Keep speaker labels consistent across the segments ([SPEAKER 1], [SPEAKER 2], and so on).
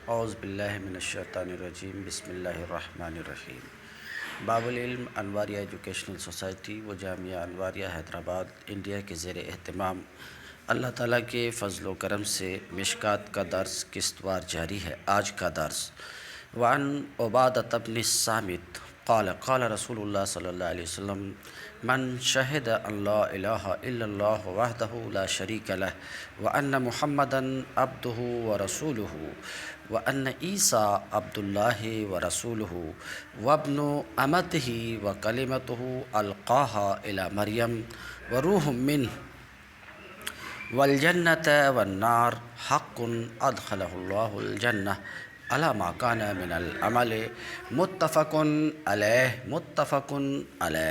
[SPEAKER 1] اعوذ باللہ من الشیطان الرجیم، بسم اللہ الرحمن الرحیم۔ باب العلم انواریہ ایجوکیشنل سوسائٹی و جامعہ انواریہ حیدرآباد انڈیا کے زیر اہتمام اللہ تعالیٰ کے فضل و کرم سے مشکات کا درس قسطوار جاری ہے۔ آج کا درس وعن عبادۃ بن الصامت قال قال رسول اللہ صلی اللہ علیہ وسلم من شہد ان لا الہ الا اللہ وحدہ لا شریک لہ وان محمدا عبدہ ورسولہ وان عیسیٰ عبد اللہ ورسولہ وابن امتہ وکلمتہ القاہا الی مریم وروح منہ والجنۃ والنار حق ادخلہ اللہ الجنہ علی ما کان من العمل متفق علیہ۔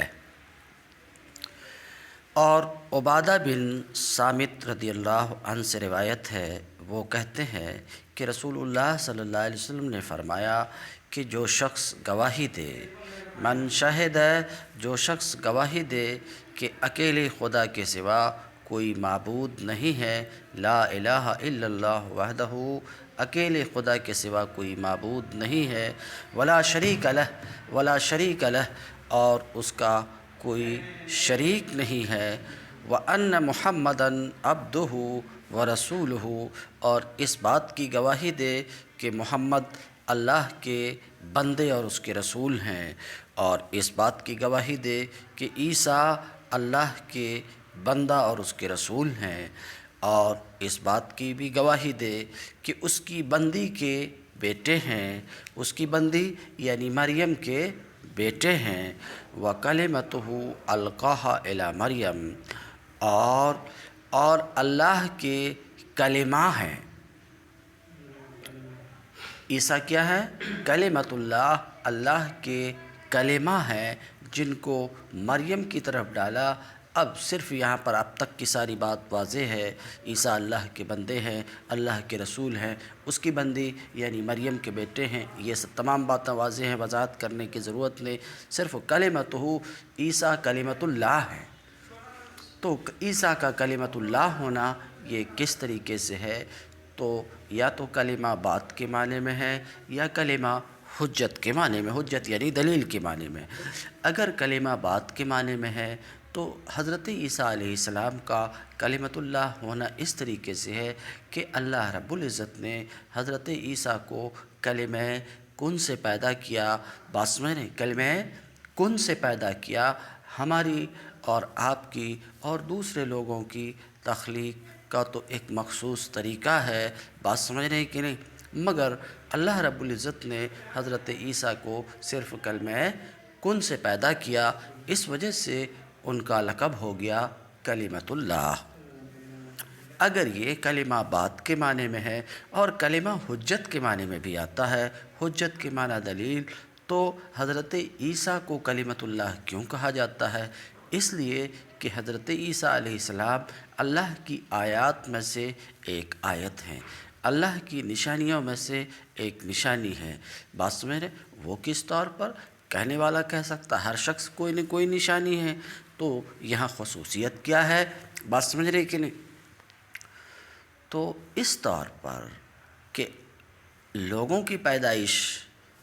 [SPEAKER 1] اور عبادہ بن صامت رضی اللہ عنہ سے روایت ہے، وہ کہتے ہیں کہ رسول اللہ صلی اللہ علیہ وسلم نے فرمایا کہ جو شخص گواہی دے، من شہد، جو شخص گواہی دے کہ اکیلے خدا کے سوا کوئی معبود نہیں ہے، لا الہ الا اللہ وحدہ، اکیلے خدا کے سوا کوئی معبود نہیں ہے، ولا شریک لہ، اور اس کا کوئی شریک نہیں ہے، وَأَنَّ مُحَمَّدًا عَبْدُهُ وَرَسُولُهُ، اور اس بات کی گواہی دے کہ محمد اللہ کے بندے اور اس کے رسول ہیں، اور اس بات کی گواہی دے کہ عیسیٰ اللہ کے بندہ اور اس کے رسول ہیں، اور اس بات کی بھی گواہی دے کہ اس کی بندی کے بیٹے ہیں، اس کی بندی یعنی مریم کے بیٹے ہیں، وَكَلِمَتُهُ أَلْقَاهَا إِلَى مریم، اور اللہ کے کلمہ ہیں۔ عیسیٰ کیا ہے؟ کلمت اللہ، اللہ کے کلمہ ہیں جن کو مریم کی طرف ڈالا۔ اب صرف یہاں پر اب تک کی ساری بات واضح ہے، عیسیٰ اللہ کے بندے ہیں، اللہ کے رسول ہیں، اس کی بندی یعنی مریم کے بیٹے ہیں، یہ سب تمام باتیں واضح ہیں، وضاحت کرنے کی ضرورت نہیں، صرف کلمتہ، عیسیٰ کلمت اللہ ہے۔ تو عیسیٰ کا کلمت اللہ ہونا یہ کس طریقے سے ہے؟ تو یا تو کلمہ بات کے معنی میں ہے یا کلمہ حجت کے معنی میں، حجت یعنی دلیل کے معنی میں۔ اگر کلمہ بات کے معنی میں ہے تو حضرت عیسیٰ علیہ السلام کا کلمت اللہ ہونا اس طریقے سے ہے کہ اللہ رب العزت نے حضرت عیسیٰ کو کلمہ کن سے پیدا کیا، بات میں نے کلمہ کن سے پیدا کیا۔ ہماری اور آپ کی اور دوسرے لوگوں کی تخلیق کا تو ایک مخصوص طریقہ ہے، بات سمجھ رہے ہیں کہ نہیں، مگر اللہ رب العزت نے حضرت عیسیٰ کو صرف کلمہ کن سے پیدا کیا، اس وجہ سے ان کا لقب ہو گیا کلمت اللہ۔ اگر یہ کلمہ بات کے معنی میں ہے اور کلمہ حجت کے معنی میں بھی آتا ہے، حجت کے معنی دلیل، تو حضرت عیسیٰ کو کلمت اللہ کیوں کہا جاتا ہے؟ اس لیے کہ حضرت عیسیٰ علیہ السلام اللہ کی آیات میں سے ایک آیت ہیں، اللہ کی نشانیوں میں سے ایک نشانی ہے۔ بات سمجھ رہے؟ وہ کس طور پر؟ کہنے والا کہہ سکتا ہر شخص کوئی نہ کوئی نشانی ہے، تو یہاں خصوصیت کیا ہے؟ بات سمجھ رہے کہ نہیں؟ تو اس طور پر کہ لوگوں کی پیدائش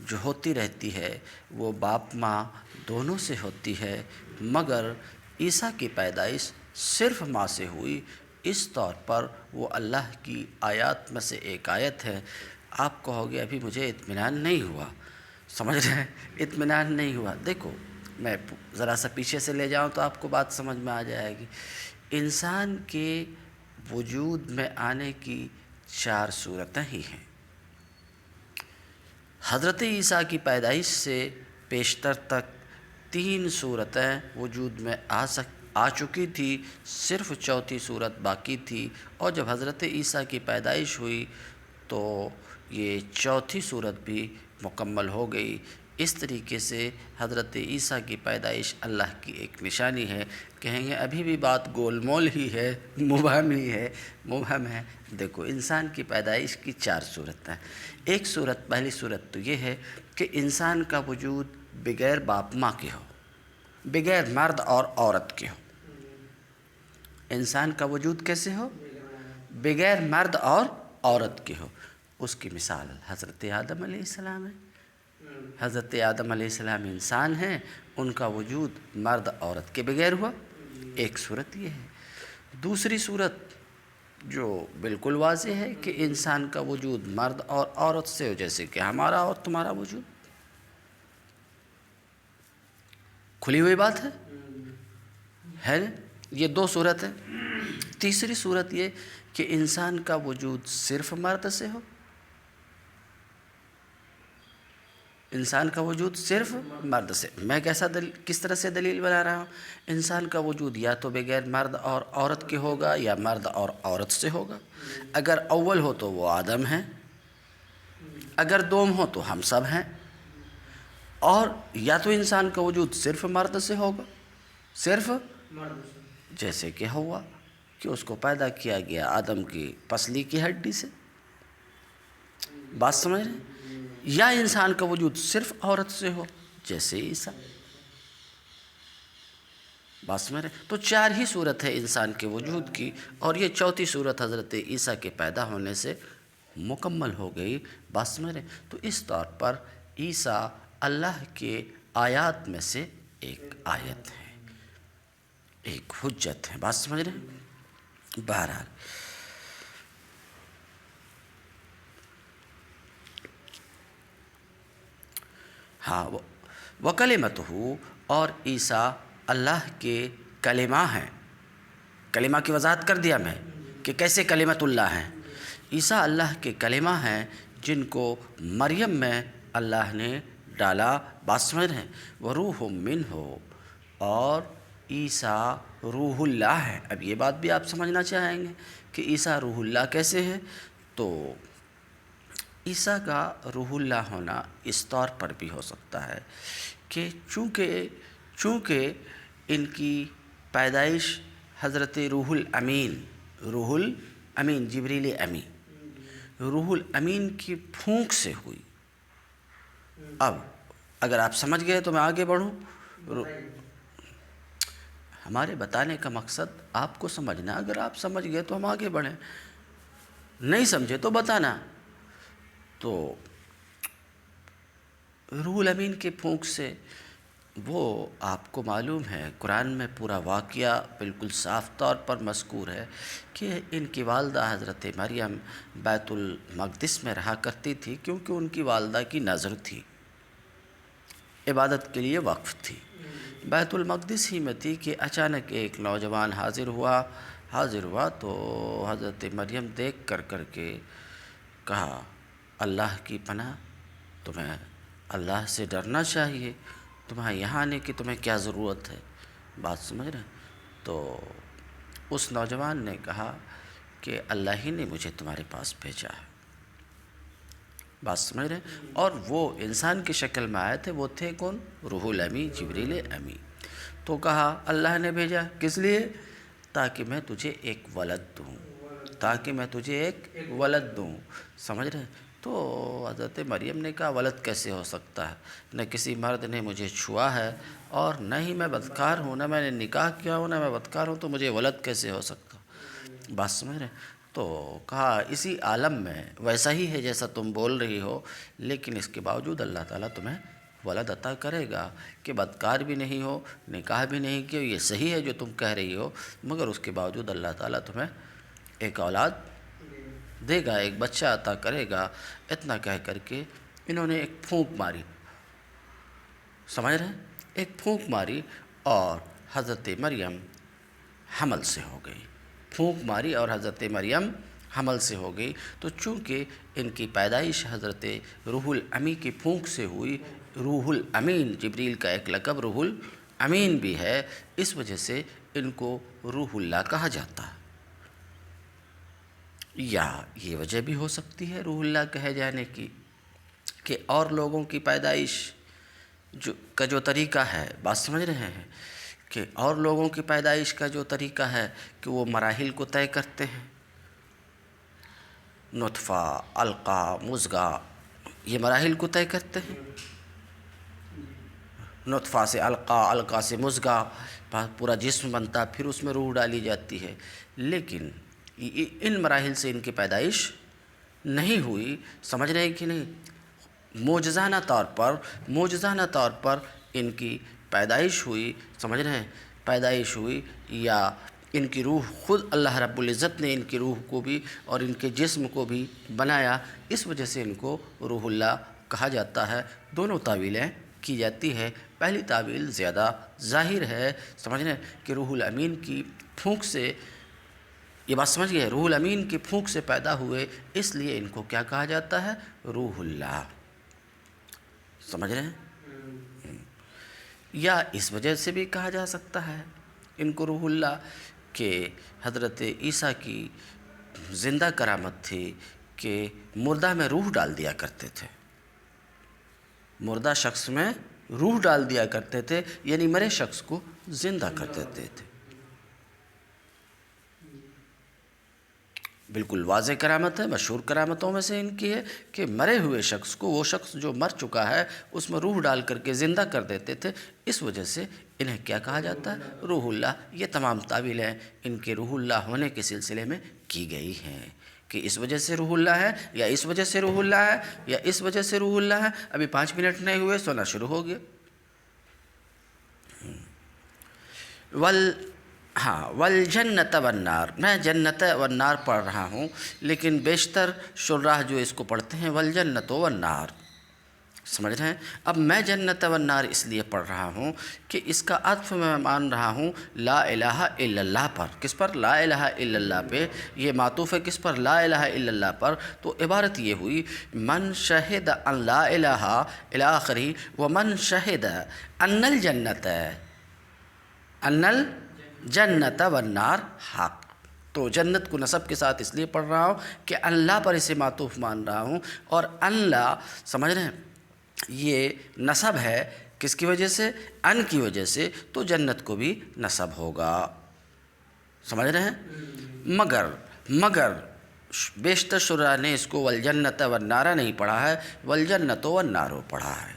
[SPEAKER 1] جو ہوتی رہتی ہے وہ باپ ماں دونوں سے ہوتی ہے، مگر عیسیٰ کی پیدائش صرف ماں سے ہوئی، اس طور پر وہ اللہ کی آیات میں سے ایک آیت ہے۔ آپ کہو گے ابھی مجھے اطمینان نہیں ہوا، سمجھ رہے ہیں؟ اطمینان نہیں ہوا۔ دیکھو میں ذرا سا پیچھے سے لے جاؤں تو آپ کو بات سمجھ میں آ جائے گی۔ انسان کے وجود میں آنے کی 4 صورتیں ہی ہیں۔ حضرت عیسیٰ کی پیدائش سے پیشتر تک 3 صورتیں وجود میں آ چکی تھی، صرف چوتھی صورت باقی تھی، اور جب حضرت عیسیٰ کی پیدائش ہوئی تو یہ چوتھی صورت بھی مکمل ہو گئی۔ اس طریقے سے حضرت عیسیٰ کی پیدائش اللہ کی ایک نشانی ہے۔ کہیں گے ابھی بھی بات گول مول ہی ہے، مبہم ہی ہے، مبہم ہے۔ دیکھو انسان کی پیدائش کی 4 صورتیں، ایک صورت، پہلی صورت تو یہ ہے کہ انسان کا وجود بغیر باپ ماں کے ہو، بغیر مرد اور عورت کے ہو۔ انسان کا وجود کیسے ہو؟ بغیر مرد اور عورت کے ہو۔ اس کی مثال حضرت آدم علیہ السلام ہے۔ حضرت آدم علیہ السلام انسان ہیں، ان کا وجود مرد عورت کے بغیر ہوا، ایک صورت یہ ہے۔ دوسری صورت جو بالکل واضح ہے کہ انسان کا وجود مرد اور عورت سے ہو، جیسے کہ ہمارا اور تمہارا وجود، کھلی ہوئی بات ہے نا؟ یہ دو صورت ہے۔ تیسری صورت یہ کہ انسان کا وجود صرف مرد سے ہو، انسان کا وجود صرف مرد سے۔ میں کس طرح سے دلیل بنا رہا ہوں؟ انسان کا وجود یا تو بغیر مرد اور عورت کے ہوگا یا مرد اور عورت سے ہوگا۔ اگر اول ہو تو وہ آدم ہیں، اگر دوم ہو تو ہم سب ہیں، اور یا تو انسان کا وجود صرف مرد سے ہوگا، صرف جیسے کہ ہوا کہ اس کو پیدا کیا گیا آدم کی پسلی کی ہڈی سے، بات سمجھ رہے ہیں؟ یا انسان کا وجود صرف عورت سے ہو جیسے عیسیٰ، بات سمجھ رہے ہیں؟ تو چار ہی صورت ہے انسان کے وجود کی، اور یہ چوتھی صورت حضرت عیسیٰ کے پیدا ہونے سے مکمل ہو گئی، بات سمجھ رہے ہیں؟ تو اس طور پر عیسیٰ اللہ کے آیات میں سے ایک آیت ہے، ایک حجت ہے، بات سمجھ رہے ہیں؟ بہرحال ہاں، وَكَلِمَتُهُ، اور عیسیٰ اللہ کے کلمہ ہیں۔ کلمہ کی وضاحت کر دیا میں کہ کیسے کلمت اللہ ہیں۔ عیسیٰ اللہ کے کلمہ ہیں جن کو مریم میں اللہ نے ڈالا، بات سمجھ رہے ہیں؟ وَرُوحٌ مِّنْهُ، اور عیسیٰ روح اللہ ہے۔ اب یہ بات بھی آپ سمجھنا چاہیں گے کہ عیسیٰ روح اللہ کیسے ہے؟ تو عیسیٰ کا روح اللہ ہونا اس طور پر بھی ہو سکتا ہے کہ چونکہ ان کی پیدائش حضرت روح الامین جبریل امین، روح الامین کی پھونک سے ہوئی۔ اب اگر آپ سمجھ گئے تو میں آگے بڑھوں۔ ہمارے بتانے کا مقصد آپ کو سمجھنا، اگر آپ سمجھ گئے تو ہم آگے بڑھیں، نہیں سمجھے تو بتانا۔ تو روح الامین کے پھونک سے، وہ آپ کو معلوم ہے قرآن میں پورا واقعہ بالکل صاف طور پر مذکور ہے کہ ان کی والدہ حضرت مریم بیت المقدس میں رہا کرتی تھی، کیونکہ ان کی والدہ کی نظر تھی، عبادت کے لیے وقف تھی، بیت المقدس ہی میں تھی کہ اچانک ایک نوجوان حاضر ہوا تو حضرت مریم دیکھ کر کے کہا، اللہ کی پناہ، تمہیں اللہ سے ڈرنا چاہیے، تمہیں یہاں آنے کی تمہیں کیا ضرورت ہے، بات سمجھ رہے ہیں؟ تو اس نوجوان نے کہا کہ اللہ ہی نے مجھے تمہارے پاس بھیجا ہے، بات سمجھ رہے ہیں؟ اور وہ انسان کی شکل میں آئے تھے، وہ تھے کون؟ روح الامین جبریل امین۔ تو کہا اللہ نے بھیجا، کس لیے؟ تاکہ میں تجھے ایک ولد دوں، سمجھ رہے ہیں؟ تو حضرت مریم نے کہا ولد کیسے ہو سکتا ہے؟ نہ کسی مرد نے مجھے چھوا ہے، اور نہ ہی میں بدکار ہوں، نہ میں نے نکاح کیا ہوں، نہ میں بدکار ہوں، تو مجھے ولد کیسے ہو سکتا؟ بات سمجھ رہے ہیں؟ تو کہا اسی عالم میں ویسا ہی ہے جیسا تم بول رہی ہو، لیکن اس کے باوجود اللہ تعالیٰ تمہیں ولد عطا کرے گا، کہ بدکار بھی نہیں ہو، نکاح بھی نہیں کیا، یہ صحیح ہے جو تم کہہ رہی ہو، مگر اس کے باوجود اللہ تعالیٰ تمہیں ایک اولاد دے گا، ایک بچہ عطا کرے گا۔ اتنا کہہ کر کے انہوں نے ایک پھونک ماری، سمجھ رہے ہیں؟ ایک پھونک ماری اور حضرت مریم حمل سے ہو گئی، پھونک ماری اور حضرت مریم حمل سے ہو گئی۔ تو چونکہ ان کی پیدائش حضرت روح الامین کی پھونک سے ہوئی، روح الامین جبریل کا ایک لقب روح الامین بھی ہے، اس وجہ سے ان کو روح اللہ کہا جاتا ہے۔ یا یہ وجہ بھی ہو سکتی ہے روح اللہ کہے جانے کی کہ اور لوگوں کی پیدائش کا جو طریقہ ہے، بات سمجھ رہے ہیں؟ کہ اور لوگوں کی پیدائش کا جو طریقہ ہے کہ وہ مراحل کو طے کرتے ہیں، نطفہ، علقہ، مضغہ، یہ مراحل کو طے کرتے ہیں، نطفہ سے علقہ، علقہ سے مضغہ، پورا جسم بنتا، پھر اس میں روح ڈالی جاتی ہے، لیکن ان مراحل سے ان کی پیدائش نہیں ہوئی، سمجھ رہے ہیں کہ نہیں؟ معجزانہ طور پر ان کی پیدائش ہوئی، سمجھ رہے ہیں؟ پیدائش ہوئی، یا ان کی روح خود اللہ رب العزت نے ان کی روح کو بھی اور ان کے جسم کو بھی بنایا، اس وجہ سے ان کو روح اللہ کہا جاتا ہے۔ دونوں تعویلیں کی جاتی ہے۔ پہلی تعویل زیادہ ظاہر ہے، سمجھ رہے ہیں کہ روح الامین کی پھونک سے، یہ بات سمجھ گئے، روح الامین کی پھونک سے پیدا ہوئے، اس لیے ان کو کیا کہا جاتا ہے؟ روح اللہ، سمجھ رہے ہیں؟ یا اس وجہ سے بھی کہا جا سکتا ہے ان کو روح اللہ کہ حضرت عیسیٰ کی زندہ کرامت تھی کہ مردہ میں روح ڈال دیا کرتے تھے، مردہ شخص میں روح ڈال دیا کرتے تھے، یعنی مرے شخص کو زندہ کر دیتے تھے۔ بالکل واضح کرامت ہے، مشہور کرامتوں میں سے ان کی ہے کہ مرے ہوئے شخص کو، وہ شخص جو مر چکا ہے، اس میں روح ڈال کر کے زندہ کر دیتے تھے، اس وجہ سے انہیں کیا کہا جاتا ہے؟ روح اللہ۔ یہ تمام تعویلیں ان کے روح اللہ ہونے کے سلسلے میں کی گئی ہیں کہ اس وجہ سے روح اللہ ہے، یا اس وجہ سے روح اللہ ہے، یا اس وجہ سے روح اللہ ہے۔ ابھی 5 منٹ نہیں ہوئے سونا شروع ہو گیا۔ والجنت والنار، میں جنت والنار پڑھ رہا ہوں، لیکن بیشتر شراح جو اس کو پڑھتے ہیں والجنت والنار، سمجھ رہے ہیں؟ اب میں جنت والنار اس لیے پڑھ رہا ہوں کہ اس کا عطف میں مان رہا ہوں لا الہ الا اللہ پر۔ کس پر؟ لا الہ الا اللہ پہ۔ یہ معطوف ہے کس پر؟ لا الہ الا اللہ پر۔ تو عبارت یہ ہوئی من شہد ان لا الہ الی آخری ومن شہد ان الجنت والنار حق۔ تو جنت کو نسب کے ساتھ اس لیے پڑھ رہا ہوں کہ اللہ پر اسے معطوف مان رہا ہوں، اور اللہ، سمجھ رہے ہیں، یہ نسب ہے کس کی وجہ سے؟ ان کی وجہ سے، تو جنت کو بھی نسب ہوگا، سمجھ رہے ہیں؟ مگر بیشتر شراح نے اس کو والجنت والنار نہیں پڑھا ہے، والجنت والنار پڑھا ہے،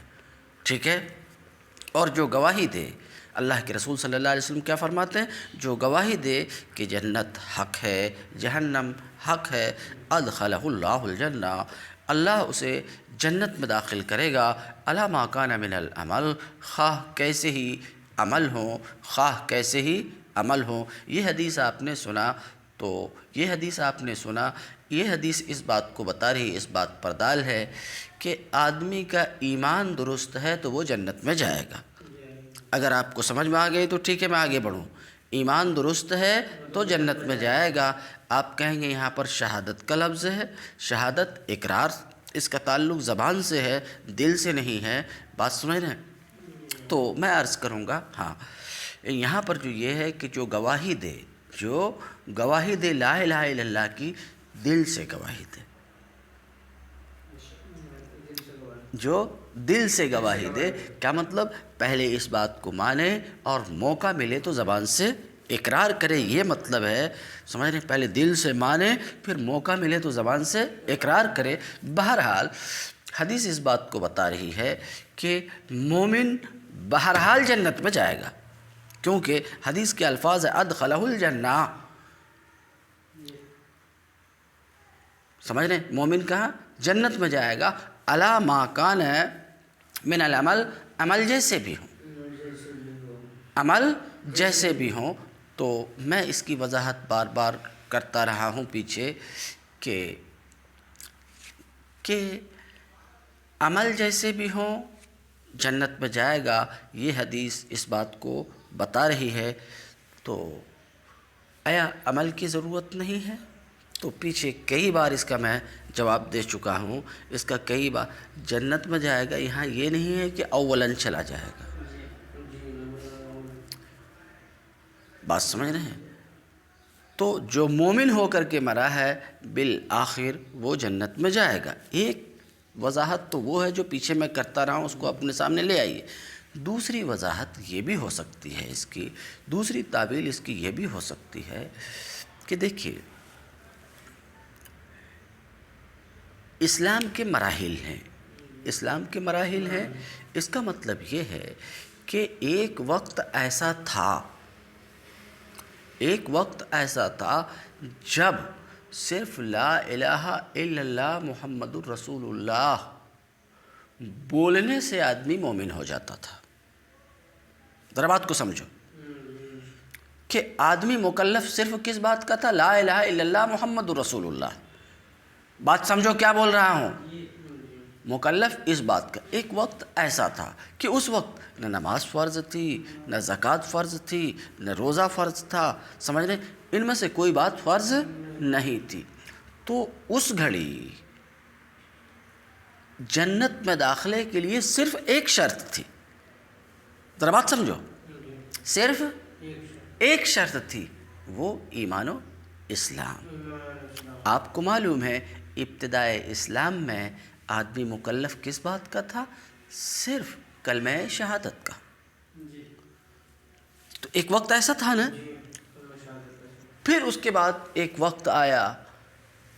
[SPEAKER 1] ٹھیک ہے؟ اور جو گواہی دے، اللہ کے رسول صلی اللہ علیہ وسلم کیا فرماتے ہیں؟ جو گواہی دے کہ جنت حق ہے، جہنم حق ہے، ادخلہ اللہ الجنہ، اللہ اسے جنت میں داخل کرے گا، علی ما کان من العمل، خواہ کیسے ہی عمل ہوں، خواہ کیسے ہی عمل ہوں۔ یہ حدیث آپ نے سنا، تو یہ حدیث اس بات کو بتا رہی، اس بات پر دال ہے کہ آدمی کا ایمان درست ہے تو وہ جنت میں جائے گا۔ اگر آپ کو سمجھ میں آ گئی تو ٹھیک ہے، میں آگے بڑھوں۔ ایمان درست ہے تو جنت میں جائے گا۔ آپ کہیں گے یہاں پر شہادت کا لفظ ہے، شہادت اقرار، اس کا تعلق زبان سے ہے، دل سے نہیں ہے، بات سمجھ رہے ہیں؟ تو میں عرض کروں گا، ہاں یہاں پر جو یہ ہے کہ جو گواہی دے لا الہ الا اللہ کی، دل سے گواہی دے، جو دل سے گواہی دے، کیا مطلب؟ پہلے اس بات کو مانے اور موقع ملے تو زبان سے اقرار کرے، یہ مطلب ہے، سمجھ رہے ہیں؟ پہلے دل سے مانے، پھر موقع ملے تو زبان سے اقرار کرے۔ بہرحال حدیث اس بات کو بتا رہی ہے کہ مومن بہرحال جنت میں جائے گا، کیونکہ حدیث کے الفاظ ادخلہ الجنہ، سمجھ رہے ہیں؟ مومن کہاں؟ جنت میں جائے گا، علی ما کان من العمل، عمل جیسے بھی ہوں۔ تو میں اس کی وضاحت بار بار کرتا رہا ہوں پیچھے کہ عمل جیسے بھی ہوں جنت میں جائے گا، یہ حدیث اس بات کو بتا رہی ہے۔ تو آیا عمل کی ضرورت نہیں ہے؟ تو پیچھے کئی بار اس کا میں جواب دے چکا ہوں، اس کا کئی بار، جنت میں جائے گا، یہاں یہ نہیں ہے کہ اولاً چلا جائے گا، بات سمجھ رہے ہیں؟ تو جو مومن ہو کر کے مرا ہے بالآخر وہ جنت میں جائے گا۔ ایک وضاحت تو وہ ہے جو پیچھے میں کرتا رہا ہوں، اس کو اپنے سامنے لے آئیے۔ دوسری وضاحت یہ بھی ہو سکتی ہے، اس کی دوسری تعویل اس کی یہ بھی ہو سکتی ہے کہ دیکھیے، اسلام کے مراحل ہیں، اس کا مطلب یہ ہے کہ ایک وقت ایسا تھا جب صرف لا الہ الا اللہ محمد الرسول اللہ بولنے سے آدمی مومن ہو جاتا تھا۔ ذرا بات کو سمجھو کہ آدمی مکلف صرف کس بات کا تھا؟ لا الہ الا اللہ محمد الرسول اللہ۔ بات سمجھو کیا بول رہا ہوں؟ مکلف اس بات کا۔ ایک وقت ایسا تھا کہ اس وقت نہ نماز فرض تھی، نہ زکوٰۃ فرض تھی، نہ روزہ فرض تھا، سمجھ رہے؟ ان میں سے کوئی بات فرض نہیں تھی۔ تو اس گھڑی جنت میں داخلے کے لیے صرف ایک شرط تھی۔ ذرا بات سمجھو، صرف ایک شرط تھی، وہ ایمان و اسلام۔ آپ کو معلوم ہے ابتدائے اسلام میں آدمی مکلف کس بات کا تھا؟ صرف کلمہ شہادت کا۔ تو ایک وقت ایسا تھا نا، پھر اس کے بعد ایک وقت آیا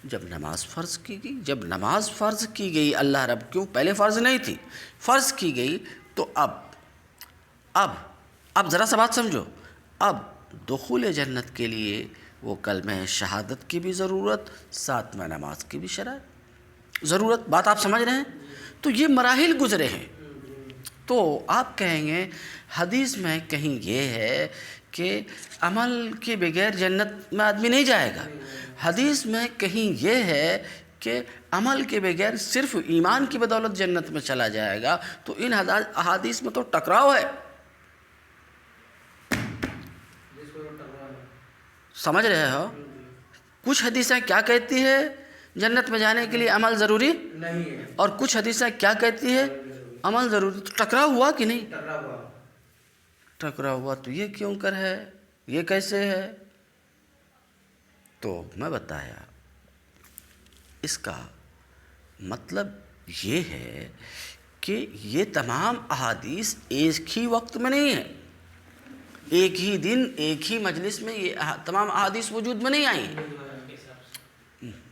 [SPEAKER 1] جب نماز فرض کی گئی۔ جب نماز فرض کی گئی اللہ رب کیوں، پہلے فرض نہیں تھی، فرض کی گئی تو اب ذرا سا بات سمجھو، اب دخول جنت کے لیے وہ کلمہ شہادت کی بھی ضرورت، ساتھ میں نماز کی بھی شرائط ضرورت۔ بات آپ سمجھ رہے ہیں؟ تو یہ مراحل گزرے ہیں۔ تو آپ کہیں گے حدیث میں کہیں یہ ہے کہ عمل کے بغیر جنت میں آدمی نہیں جائے گا، حدیث میں کہیں یہ ہے کہ عمل کے بغیر صرف ایمان کی بدولت جنت میں چلا جائے گا۔ تو ان احادیث میں تو ٹکراؤ ہے، سمجھ رہے ہو؟ کچھ حدیثیں کیا کہتی ہے جنت میں جانے کے لیے عمل ضروری نہیں ہے، اور کچھ حدیثیں کیا کہتی ہے عمل ضروری۔ تو ٹکراؤ ہوا کہ نہیں؟ ٹکراؤ ہوا۔ تو یہ کیوں کر ہے، یہ کیسے ہے؟ تو میں بتایا اس کا مطلب یہ ہے کہ یہ تمام احادیث ایک ہی وقت میں نہیں ہے، ایک ہی دن ایک ہی مجلس میں یہ تمام احادیث وجود میں نہیں آئی ہیں،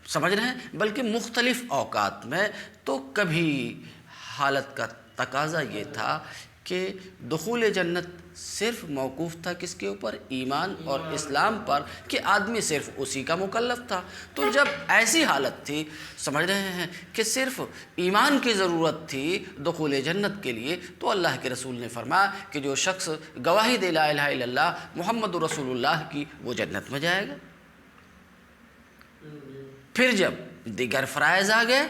[SPEAKER 1] سمجھ رہے ہیں؟ بلکہ مختلف اوقات میں۔ تو کبھی حالت کا تقاضا یہ تھا کہ دخول جنت صرف موقوف تھا کس کے اوپر؟ ایمان اور اسلام پر، کہ آدمی صرف اسی کا مکلف تھا۔ تو جب ایسی حالت تھی، سمجھ رہے ہیں، کہ صرف ایمان کی ضرورت تھی دخول جنت کے لیے، تو اللہ کے رسول نے فرمایا کہ جو شخص گواہی دے لا الہ الا اللہ محمد رسول اللہ کی، وہ جنت میں جائے گا۔ پھر جب دیگر فرائض آ گئے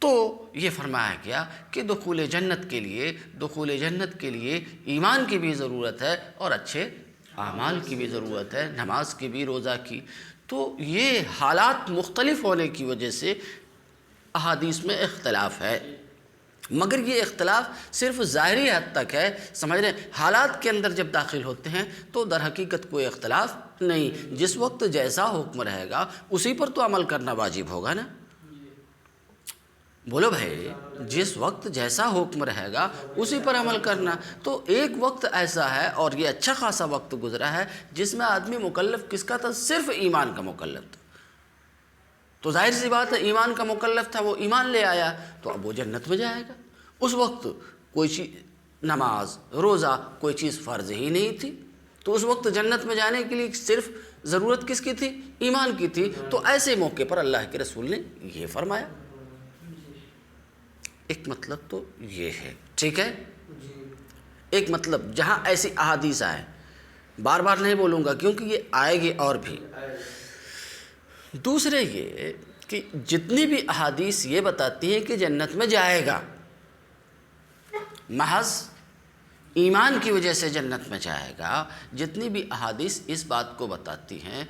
[SPEAKER 1] تو یہ فرمایا گیا کہ دخول جنت کے لیے ایمان کی بھی ضرورت ہے اور اچھے اعمال کی بھی ضرورت ہے، نماز کی بھی، روزہ کی۔ تو یہ حالات مختلف ہونے کی وجہ سے احادیث میں اختلاف ہے، مگر یہ اختلاف صرف ظاہری حد تک ہے، سمجھ رہے ہیں؟ حالات کے اندر جب داخل ہوتے ہیں تو در حقیقت کوئی اختلاف نہیں۔ جس وقت جیسا حکم رہے گا اسی پر تو عمل کرنا واجب ہوگا نا، بولو بھائی، جس وقت جیسا حکم رہے گا اسی پر عمل کرنا۔ تو ایک وقت ایسا ہے، اور یہ اچھا خاصا وقت گزرا ہے، جس میں آدمی مکلف کس کا تھا؟ صرف ایمان کا مکلف تھا۔ تو ظاہر سی بات ہے ایمان کا مکلف تھا، وہ ایمان لے آیا تو اب وہ جنت میں جائے گا۔ اس وقت کوئی چیز، نماز روزہ کوئی چیز فرض ہی نہیں تھی، تو اس وقت جنت میں جانے کے لیے صرف ضرورت کس کی تھی؟ ایمان کی تھی۔ تو ایسے موقع پر اللہ کے رسول نے یہ فرمایا۔ ایک مطلب تو یہ ہے، ٹھیک ہے؟ ایک مطلب جہاں ایسی احادیث آئے، بار بار نہیں بولوں گا کیونکہ یہ آئے گی اور بھی۔ دوسرے یہ کہ جتنی بھی احادیث یہ بتاتی ہیں کہ جنت میں جائے گا، محض ایمان کی وجہ سے جنت میں جائے گا، جتنی بھی احادیث اس بات کو بتاتی ہیں،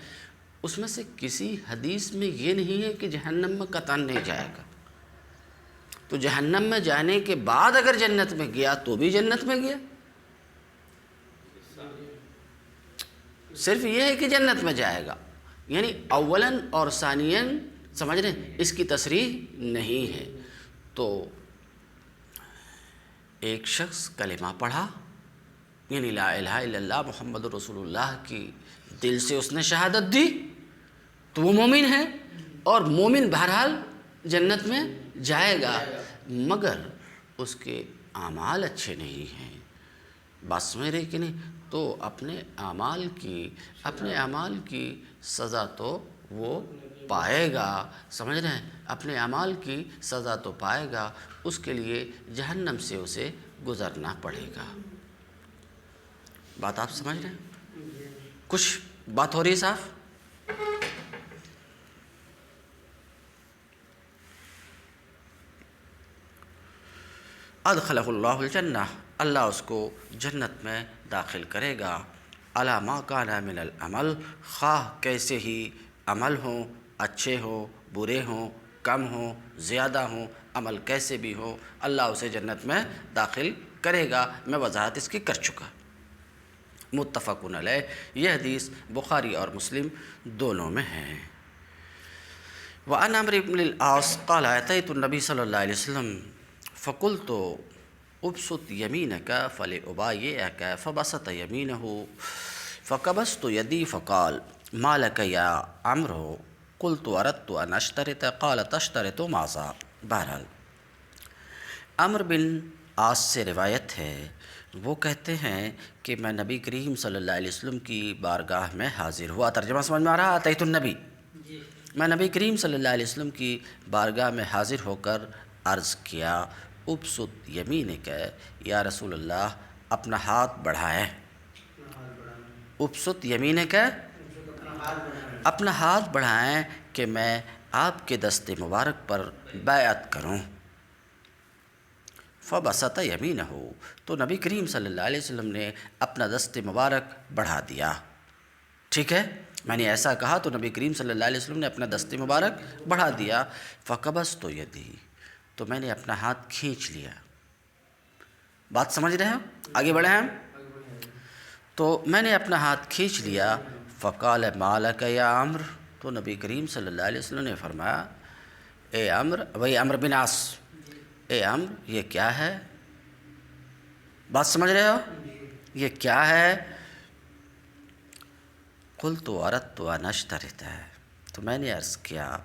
[SPEAKER 1] اس میں سے کسی حدیث میں یہ نہیں ہے کہ جہنم میں قطعاً نہیں جائے گا۔ تو جہنم میں جانے کے بعد اگر جنت میں گیا تو بھی جنت میں گیا، صرف یہ ہے کہ جنت میں جائے گا، یعنی اولاً اور ثانیاً، سمجھ رہے ہیں، اس کی تصریح نہیں ہے۔ تو ایک شخص کلمہ پڑھا، یعنی لا الہ الا اللہ محمد رسول اللہ کی دل سے اس نے شہادت دی، تو وہ مومن ہے، اور مومن بہرحال جنت میں جائے گا، مگر اس کے اعمال اچھے نہیں ہیں، بات سمجھ رہے کہ نہیں؟ تو اپنے اعمال کی سزا تو وہ پائے گا، سمجھ رہے ہیں؟ اپنے اعمال کی سزا تو پائے گا، اس کے لیے جہنم سے اسے گزرنا پڑے گا۔ بات آپ سمجھ رہے ہیں؟ کچھ بات ہو رہی ہے صاحب؟ ادخلہ اللہ الجنہ، اللہ اس کو جنت میں داخل کرے گا، علی ما کان من العمل، خواہ کیسے ہی عمل ہوں، اچھے ہوں، برے ہوں، کم ہوں، زیادہ ہوں، عمل کیسے بھی ہو، اللہ اسے جنت میں داخل کرے گا۔ میں وضاحت اس کی کر چکا۔ متفق علیہ، یہ حدیث بخاری اور مسلم دونوں میں ہے۔ وعن عمرو بن العاص قال اتيت النبي صلی اللہ علیہ وسلم فقلت ابسط يمينك فلأبايعك فبسط يمينه فقبضت يدي فقال ما لك يا عمرو قلت اردت ان اشترط قال تشترط ماذا؟ بہرحال عمرو بن عاص سے روایت ہے، وہ کہتے ہیں کہ میں نبی کریم صلی اللہ علیہ وسلم کی بارگاہ میں حاضر ہوا۔ ترجمہ سمجھ میں آ رہا؟ اتیت النبی، میں نبی کریم صلی اللہ علیہ وسلم کی بارگاہ میں حاضر ہو کر عرض کیا، ابسط یمینک، یا رسول اللہ اپنا ہاتھ بڑھائیں۔ ابسط یمینک، اپنا ہاتھ بڑھائیں کہ میں آپ کے دست مبارک پر بیعت کروں۔ فبسط یمینہ، تو نبی کریم صلی اللہ علیہ وسلم نے اپنا دست مبارک بڑھا دیا۔ ٹھیک ہے، میں نے ایسا کہا تو نبی کریم صلی اللہ علیہ وسلم نے اپنا دست مبارک بڑھا دیا۔ فقبضت یدی، تو میں نے اپنا ہاتھ کھینچ لیا۔ بات سمجھ رہے ہیں؟ آگے بڑھیں ہم۔ تو میں نے اپنا ہاتھ کھینچ لیا۔ فقال ما لک یا عمرو، تو نبی کریم صلی اللہ علیہ وسلم نے فرمایا، اے عمرو، وہی عمرو بن عاص، اے عمرو یہ کیا ہے؟ بات سمجھ رہے ہو؟ یہ کیا ہے؟ قلت اردت ان اشترط، تو میں نے عرض کیا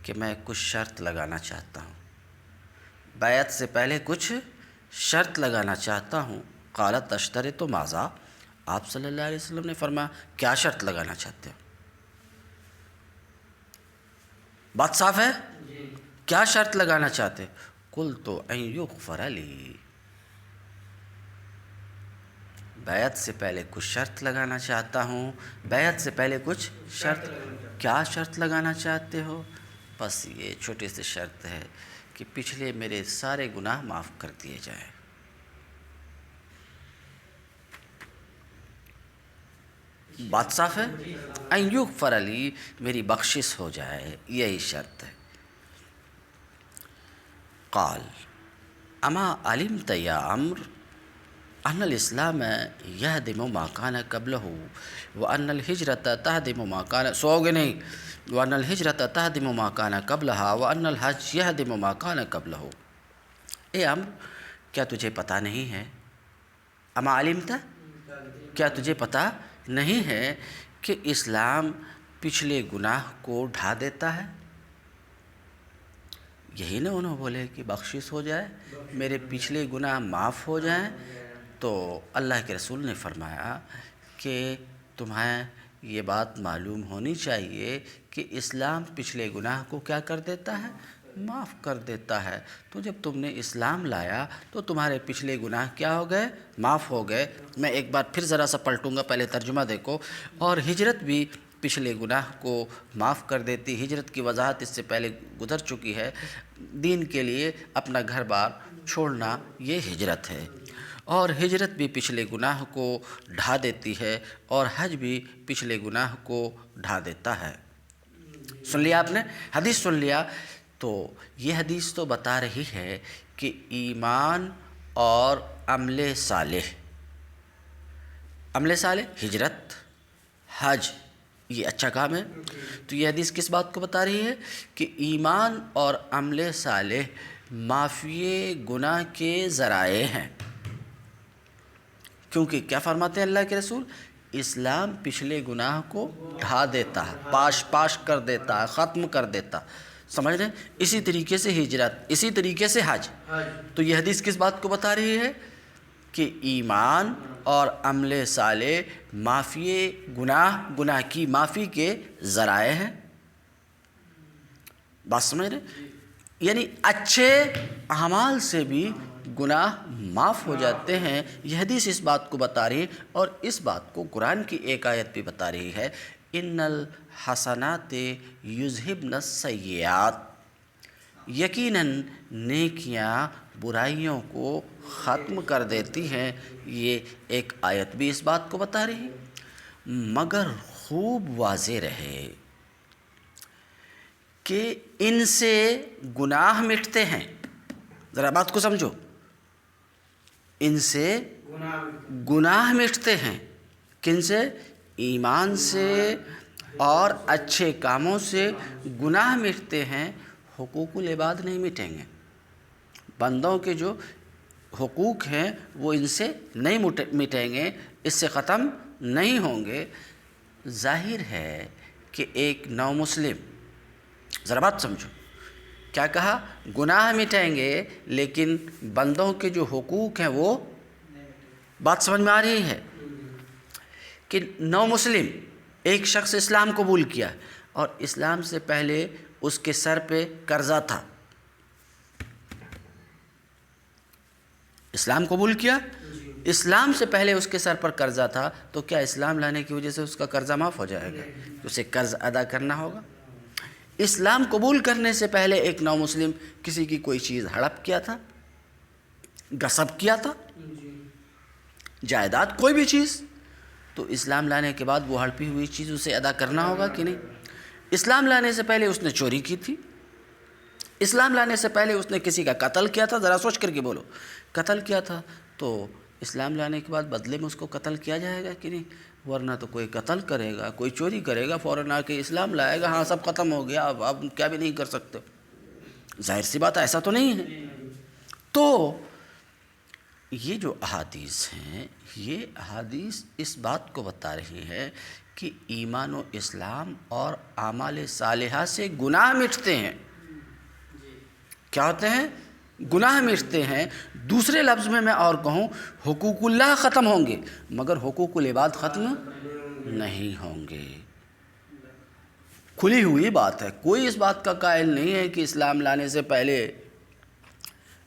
[SPEAKER 1] کہ میں کچھ شرط لگانا چاہتا ہوں، بیعت سے پہلے کچھ شرط لگانا چاہتا ہوں۔ قالت اشترط ماذا؟ آپ صلی اللہ علیہ وسلم نے فرمایا کیا شرط لگانا چاہتے ہو؟ بات صاف ہے؟ کیا شرط لگانا چاہتے؟ قلت ان یغفر لی، بیعت سے پہلے کچھ شرط لگانا چاہتا ہوں، بیعت سے پہلے کچھ شرط۔ کیا شرط لگانا چاہتے ہو؟ بس یہ چھوٹی سی شرط ہے کہ پچھلے میرے سارے گناہ معاف کر دیے جائیں۔ بات صاف ہے؟ ان یغفر لی، میری بخشش ہو جائے، یہی شرط ہے۔ قال اما علمت یا عمرو ان الاسلام یہدم ما کان قبلہ وان الہجرۃ تہدم ما کان، سو گے نہیں، وان الہجرۃ تہدم ما کان قبلہا وان الحج یہدم ما کان قبلہ۔ اے عمرو، کیا تجھے پتہ نہیں ہے؟ اما علمت، کیا تجھے پتہ نہیں ہے کہ اسلام پچھلے گناہ کو ڈھا دیتا ہے؟ یہی نہ انہوں بولے کہ بخشش ہو جائے، میرے پچھلے گناہ معاف ہو جائیں۔ تو اللہ کے رسول نے فرمایا کہ تمہیں یہ بات معلوم ہونی چاہیے کہ اسلام پچھلے گناہ کو کیا کر دیتا ہے؟ معاف کر دیتا ہے۔ تو جب تم نے اسلام لایا تو تمہارے پچھلے گناہ کیا ہو گئے؟ معاف ہو گئے۔ میں ایک بار پھر ذرا سا پلٹوں گا، پہلے ترجمہ دیکھو۔ اور ہجرت بھی پچھلے گناہ کو معاف کر دیتی۔ ہجرت کی وضاحت اس سے پہلے گزر چکی ہے۔ دین کے لیے اپنا گھر بار چھوڑنا یہ ہجرت ہے، اور ہجرت بھی پچھلے گناہ کو ڈھا دیتی ہے، اور حج بھی پچھلے گناہ کو ڈھا دیتا ہے۔ سن لیا آپ نے؟ حدیث سن لیا؟ تو یہ حدیث تو بتا رہی ہے کہ ایمان اور عمل صالح، عمل صالح ہجرت، حج، یہ اچھا کام ہے۔ تو یہ حدیث کس بات کو بتا رہی ہے؟ کہ ایمان اور عمل صالح معافی گناہ کے ذرائع ہیں۔ کیونکہ کیا فرماتے ہیں اللہ کے رسول؟ اسلام پچھلے گناہ کو ڈھا دیتا ہے، پاش کر دیتا ہے، ختم کر دیتا، سمجھ رہے ہیں؟ اسی طریقے سے ہجرت، اسی طریقے سے حج۔ تو یہ حدیث کس بات کو بتا رہی ہے؟ کہ ایمان اور عمل صالح گناہ کی معافی کے ذرائع ہیں۔ بات سمجھ رہے ہیں؟ یعنی اچھے اعمال سے بھی گناہ معاف ہو جاتے ہیں۔ یہ حدیث اس بات کو بتا رہی ہے، اور اس بات کو قرآن کی ایک آیت بھی بتا رہی ہے، ان الحسنات یذہبن السیئات، یقیناً نیکیاں برائیوں کو ختم کر دیتی ہیں۔ یہ ایک آیت بھی اس بات کو بتا رہی ہے، مگر خوب واضح رہے کہ ان سے گناہ مٹتے ہیں۔ ذرا بات کو سمجھو، ان سے گناہ مٹتے ہیں۔ کن سے؟ ایمان سے اور اچھے کاموں سے گناہ مٹتے ہیں، حقوق العباد نہیں مٹیں گے۔ بندوں کے جو حقوق ہیں وہ ان سے نہیں مٹیں گے، اس سے ختم نہیں ہوں گے۔ ظاہر ہے کہ ایک نو مسلم، ذرا بات سمجھو، کیا کہا؟ گناہ مٹیں گے لیکن بندوں کے جو حقوق ہیں وہ، بات سمجھ میں آ رہی ہے کہ نو مسلم ایک شخص اسلام قبول کیا اور اسلام سے پہلے اس کے سر پہ قرضہ تھا۔ اسلام قبول کیا، اسلام سے پہلے اس کے سر پر قرضہ تھا، تو کیا اسلام لانے کی وجہ سے اس کا قرضہ معاف ہو جائے گا؟ اسے قرض ادا کرنا ہوگا۔ اسلام قبول کرنے سے پہلے ایک نو مسلم کسی کی کوئی چیز ہڑپ کیا تھا، غصب کیا تھا، جائیداد کوئی بھی چیز، تو اسلام لانے کے بعد وہ ہڑپی ہوئی چیز اسے ادا کرنا ہوگا کہ نہیں؟ اسلام لانے سے پہلے اس نے چوری کی تھی، اسلام لانے سے پہلے اس نے کسی کا قتل کیا تھا، ذرا سوچ کر کے بولو، قتل کیا تھا، تو اسلام لانے کے بعد بدلے میں اس کو قتل کیا جائے گا کہ نہیں؟ ورنہ تو کوئی قتل کرے گا، کوئی چوری کرے گا، فوراً آ کے اسلام لائے گا، ہاں سب ختم ہو گیا، اب کیا بھی نہیں کر سکتے۔ ظاہر سی بات ایسا تو نہیں ہے۔ تو یہ جو احادیث ہیں، یہ احادیث اس بات کو بتا رہی ہے کہ ایمان و اسلام اور اعمال صالحہ سے گناہ مٹتے ہیں۔ کیا ہوتے ہیں؟ گناہ مٹتے ہیں۔ دوسرے لفظ میں اور کہوں، حقوق اللہ ختم ہوں گے مگر حقوق العباد ختم نہیں ہوں گے۔ کھلی ہوئی بات ہے، کوئی اس بات کا قائل نہیں ہے کہ اسلام لانے سے پہلے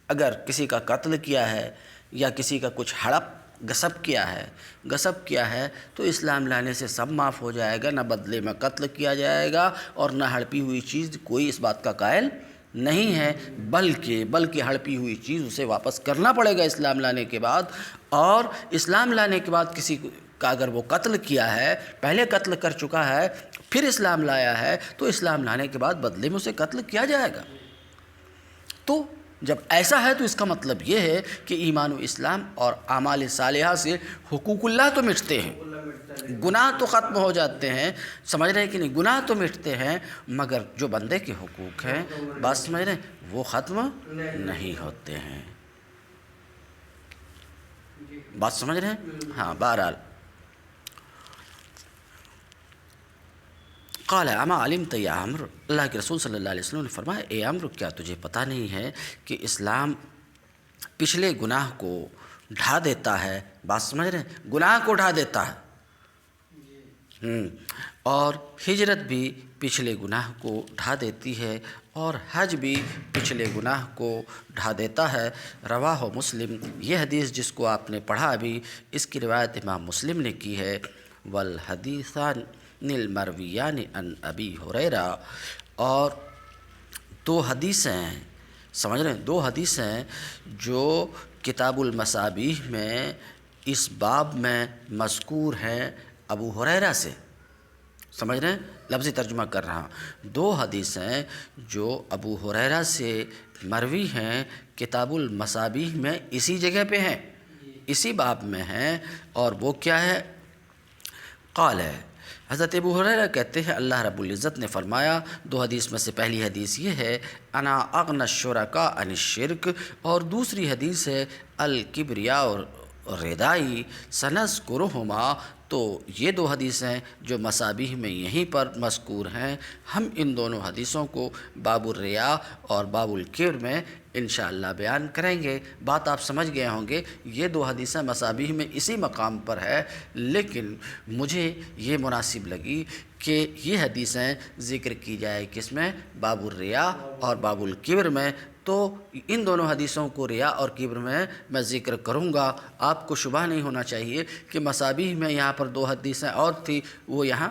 [SPEAKER 1] اگر کسی کا قتل کیا ہے یا کسی کا کچھ ہڑپ غصب کیا ہے تو اسلام لانے سے سب معاف ہو جائے گا، نہ بدلے میں قتل کیا جائے گا اور نہ ہڑپی ہوئی چیز، کوئی اس بات کا قائل نہیں ہے، بلکہ ہڑپی ہوئی چیز اسے واپس کرنا پڑے گا اسلام لانے کے بعد۔ اور اسلام لانے کے بعد کسی کا اگر وہ قتل کیا ہے، پہلے قتل کر چکا ہے، پھر اسلام لایا ہے، تو اسلام لانے کے بعد بدلے میں اسے قتل کیا جائے گا۔ تو جب ایسا ہے تو اس کا مطلب یہ ہے کہ ایمان و اسلام اور اعمال صالحہ سے حقوق اللہ تو مٹتے ہیں، گناہ تو ختم ہو جاتے ہیں، سمجھ رہے ہیں کہ نہیں؟ گناہ تو مٹتے ہیں مگر جو بندے کے حقوق ہیں، بات سمجھ رہے ہیں، وہ ختم نہیں ہوتے ہیں۔ بات سمجھ رہے ہیں؟ ہاں، بہرحال قال اما علمت یا عمرو، اللہ کے رسول صلی اللہ علیہ وسلم نے فرمایا، اے عمرو، کیا تجھے پتہ نہیں ہے کہ اسلام پچھلے گناہ کو ڈھا دیتا ہے؟ بات سمجھ رہے ہیں؟ گناہ کو ڈھا دیتا ہے، اور ہجرت بھی پچھلے گناہ کو ڈھا دیتی ہے، اور حج بھی پچھلے گناہ کو ڈھا دیتا ہے۔ رواہ مسلم، یہ حدیث جس کو آپ نے پڑھا ابھی، اس کی روایت امام مسلم نے کی ہے۔ والحدیثان المرویان عن ابی ہریرہ، اور دو حدیثیں، سمجھ رہے ہیں، دو حدیثیں جو کتاب المصابیح میں اس باب میں مذکور ہیں ابو ہریرہ سے، سمجھ رہے ہیں، لفظی ترجمہ کر رہا ہوں، دو حدیثیں جو ابو ہریرہ سے مروی ہیں کتاب المصابیح میں، اسی جگہ پہ ہیں، اسی باب میں ہیں، اور وہ کیا ہے؟ قال ہے، حضرت ابو ہریرہ کہتے ہیں اللہ رب العزت نے فرمایا، دو حدیث میں سے پہلی حدیث یہ ہے انا اغنی الشرکاء عن الشرک، اور دوسری حدیث ہے الکبریاء ردائی سنذکرہما۔ تو یہ دو حدیثیں جو مصابیح میں یہیں پر مذکور ہیں، ہم ان دونوں حدیثوں کو باب الریا اور باب الکبر میں انشاءاللہ بیان کریں گے۔ بات آپ سمجھ گئے ہوں گے، یہ 2 حدیثیں مصابیح میں اسی مقام پر ہے، لیکن مجھے یہ مناسب لگی کہ یہ حدیثیں ذکر کی جائے کس میں؟ باب الریا اور باب الکبر میں۔ تو ان دونوں حدیثوں کو ریا اور کبر میں ذکر کروں گا۔ آپ کو شبہ نہیں ہونا چاہیے کہ مصابیح میں یہاں پر 2 حدیثیں اور تھی، وہ یہاں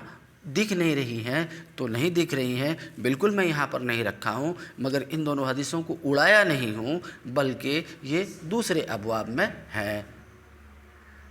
[SPEAKER 1] دکھ نہیں رہی ہیں تو نہیں دکھ رہی ہیں، بالکل میں یہاں پر نہیں رکھا ہوں، مگر ان دونوں حدیثوں کو اڑایا نہیں ہوں، بلکہ یہ دوسرے ابواب میں ہیں۔